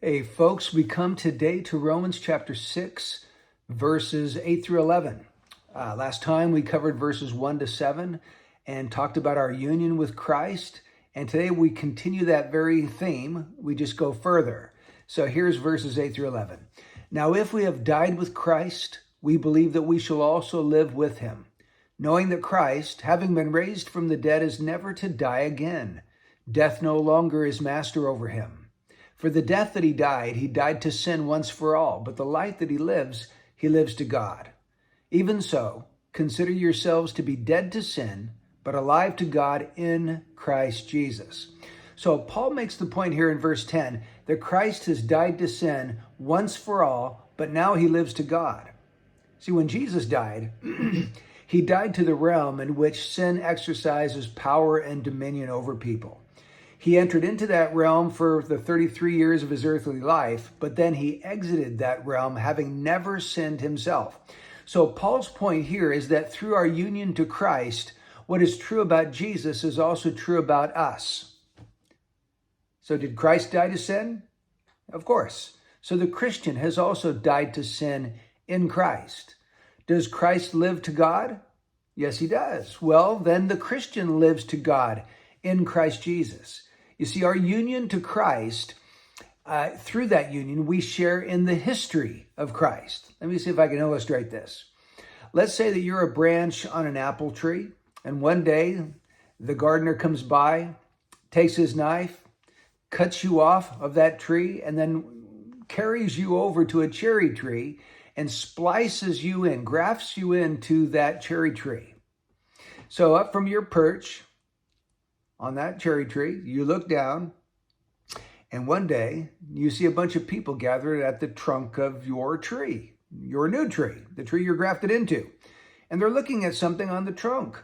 Hey, folks, we come today to Romans chapter 6, verses 8 through 11. Last time we covered verses 1 to 7 and talked about our union with Christ. And today we continue that very theme. We just go further. So here's verses 8 through 11. Now, if we have died with Christ, we believe that we shall also live with him, knowing that Christ, having been raised from the dead, is never to die again. Death no longer is master over him. For the death that he died to sin once for all, but the life that he lives to God. Even so, consider yourselves to be dead to sin, but alive to God in Christ Jesus. So Paul makes the point here in verse 10 that Christ has died to sin once for all, but now he lives to God. See, when Jesus died, he died to the realm in which sin exercises power and dominion over people. He entered into that realm for the 33 years of his earthly life, but then he exited that realm having never sinned himself. So Paul's point here is that through our union to Christ, what is true about Jesus is also true about us. So did Christ die to sin? Of course. So the Christian has also died to sin in Christ. Does Christ live to God? Yes, he does. Well, then the Christian lives to God in Christ Jesus. You see, our union to Christ, through that union, we share in the history of Christ. Let me see if I can illustrate this. Let's say that you're a branch on an apple tree, and one day the gardener comes by, takes his knife, cuts you off of that tree, and then carries you over to a cherry tree and splices you in, grafts you into that cherry tree. So up from your perch on that cherry tree, you look down, and one day you see a bunch of people gathered at the trunk of your tree, your new tree, the tree you're grafted into. And they're looking at something on the trunk.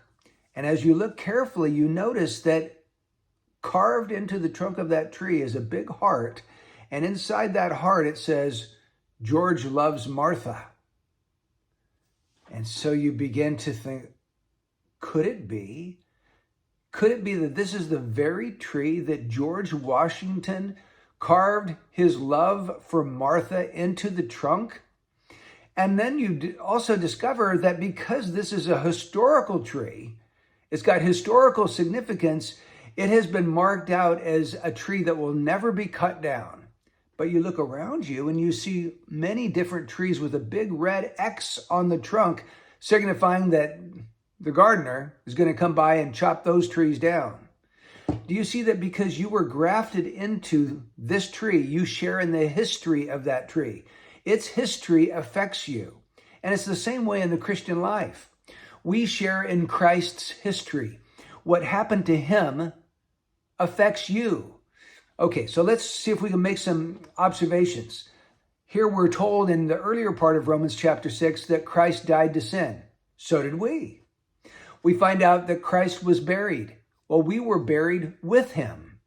And as you look carefully, you notice that carved into the trunk of that tree is a big heart. And inside that heart, it says, "George loves Martha." And so you begin to think, could it be? Could it be that this is the very tree that George Washington carved his love for Martha into the trunk? And then you also discover that because this is a historical tree, it's got historical significance, it has been marked out as a tree that will never be cut down. But you look around you and you see many different trees with a big red X on the trunk, signifying that the gardener is going to come by and chop those trees down. Do you see that because you were grafted into this tree, you share in the history of that tree? Its history affects you. And it's the same way in the Christian life. We share in Christ's history. What happened to him affects you. Okay, so let's see if we can make some observations. Here we're told in the earlier part of Romans chapter 6 that Christ died to sin. So did we. We find out that Christ was buried. Well, we were buried with him.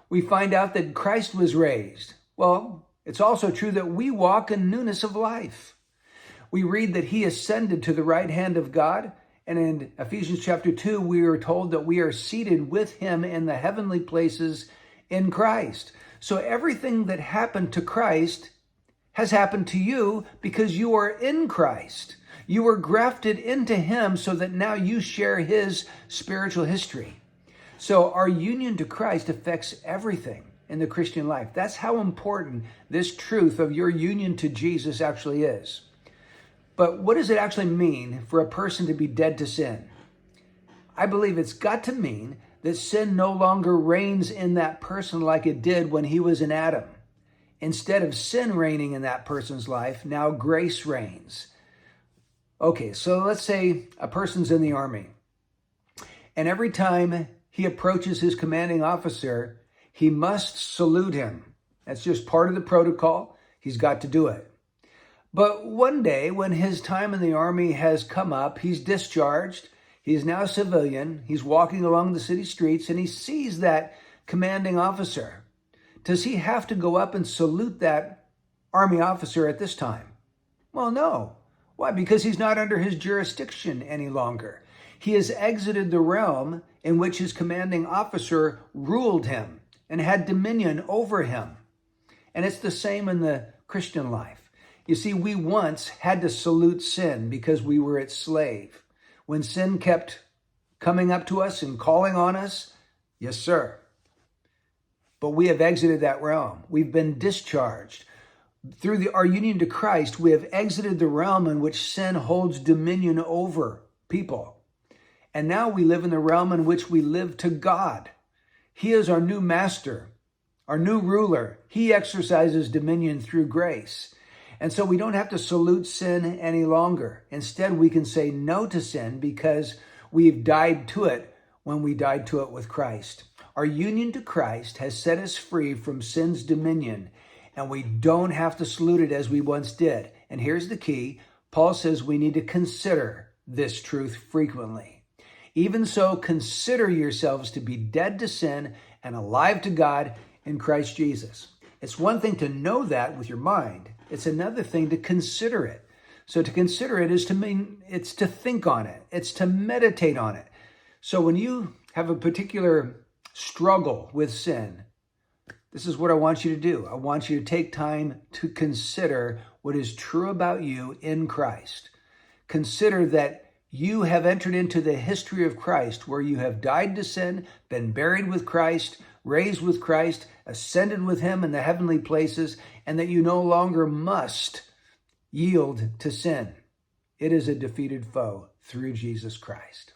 We find out that Christ was raised. Well, it's also true that we walk in newness of life. We read that he ascended to the right hand of God. And in Ephesians chapter 2, we are told that we are seated with him in the heavenly places in Christ. So everything that happened to Christ has happened to you because you are in Christ. You were grafted into him so that now you share his spiritual history. So our union to Christ affects everything in the Christian life. That's how important this truth of your union to Jesus actually is. But what does it actually mean for a person to be dead to sin? I believe it's got to mean that sin no longer reigns in that person like it did when he was in Adam. Instead of sin reigning in that person's life, now grace reigns. Okay, so let's say a person's in the army, and every time he approaches his commanding officer, he must salute him. That's just part of the protocol. He's got to do it. But one day, when his time in the army has come up, he's discharged, he's now a civilian, he's walking along the city streets, and he sees that commanding officer. Does he have to go up and salute that army officer at this time? Well, no. Why? Because he's not under his jurisdiction any longer. He has exited the realm in which his commanding officer ruled him and had dominion over him. And it's the same in the Christian life. You see, we once had to salute sin because we were its slave. When sin kept coming up to us and calling on us, yes, sir. But we have exited that realm. We've been discharged. Through our union to Christ, we have exited the realm in which sin holds dominion over people. And now we live in the realm in which we live to God. He is our new master, our new ruler. He exercises dominion through grace. And so we don't have to salute sin any longer. Instead, we can say no to sin because we've died to it when we died to it with Christ. Our union to Christ has set us free from sin's dominion, and we don't have to salute it as we once did. And here's the key. Paul says we need to consider this truth frequently. Even so, consider yourselves to be dead to sin and alive to God in Christ Jesus. It's one thing to know that with your mind. It's another thing to consider it. So to consider it is to mean it's to think on it. It's to meditate on it. So when you have a particular struggle with sin, this is what I want you to do. I want you to take time to consider what is true about you in Christ. Consider that you have entered into the history of Christ, where you have died to sin, been buried with Christ, raised with Christ, ascended with him in the heavenly places, and that you no longer must yield to sin. It is a defeated foe through Jesus Christ.